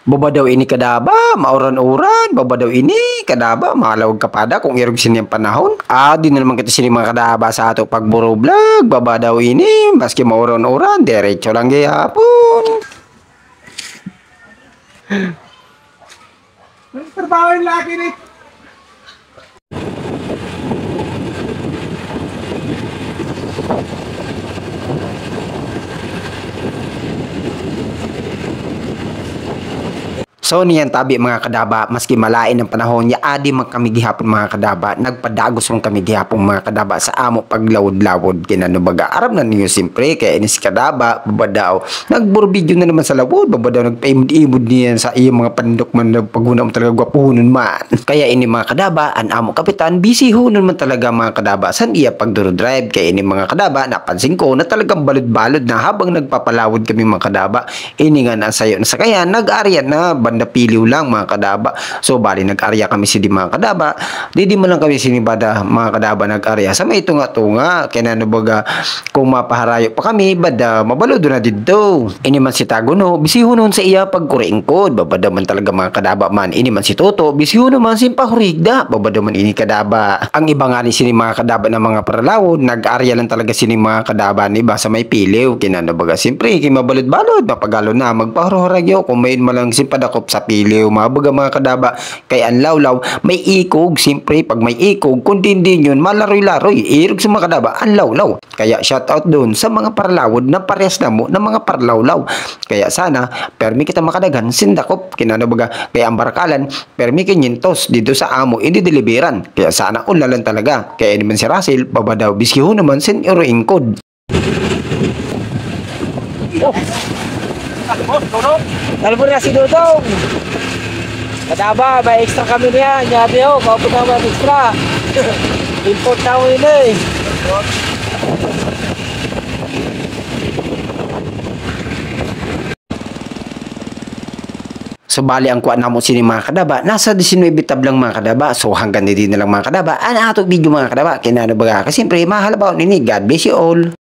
Baba daw ini kadaba, mauran-uran, baba daw ini kadaba, malawag kapada kung irog siniyang panahon. Di na naman kita sini mga kadaba sa ato pagburo vlog, baba daw ini, maski mauran-uran, diretso lang gayapon. Trabaho yung laki ni. So niyan tabi mga kadaba, maski malain ang panahon niya, adi man kami gihapon mga kadaba, nagpadagos man kami gihapon mga kadaba sa amo paglawod-lawod kinano baga. Aram na niyo simpre kaya ini si kadaba babadaw. Nagburbidyo na naman sa lawod, babadaw nagpaimod-imod niyan sa iyong mga pandok man paguna mo talaga gwapuhunon man. Kaya ini mga kadaba, an amo kapitan busy hunon man talaga mga kadaba san iya pagduro drive. Kaya ini mga kadaba, napansin ko na talagang balod-balod na habang nagpapalawod kami mga kadaba. Ini nga na sayo na sa kaya nag-arya na banda piliw lang mga kadaba. So bali nag-arya kami si di mga kadaba. Di mo lang kami sinibada mga kadaba nag-arya sa may tunga-tunga. Kaya na baga kung mapaharayo pa kami bada mabalo na dito. Ini man si Taguno bisihunon sa iya pagkuringkod. Babada man talaga mga kadaba man. Ini man si Toto bisihunon man si pahurigda. Babada man ini kadaba. Ang iba nga ni sini mga kadaba na mga paralawod nag-arya lang talaga sini mga kadaba ni ba sa may piliw. Kaya na baga siyempre kay mabalod-balod mapagalo na magpahuragyo kung may malang simpadakop sa piliw mabaga mga kadaba kay ang lawlaw may ikog simpre pag may ikog kundi din yun malaroy-laroy irog sa mga kadaba ang lawlaw kaya shout out doon sa mga parlawod na parehas na mo na mga parlawlaw kaya sana permi kita makadagan sindakop kinanabaga kaya ang barakalan permi kinyintos dito sa amo idideliveran kaya sana ulalan talaga kaya naman si Russell babadaw biskiho naman sin iroingkod. Talbur na si Dudong. Kadaba, may extra kami niya. Nyabi ho, kaupo na may extra. Import na ho yun eh. So bali ang kuha namo sini mga kadaba nasa 19 tablang mga kadaba. So hanggang dito na lang mga kadaba. Ano ato video mga kadaba kinano baga kasi siyempre mahalabaw nini. God bless you all.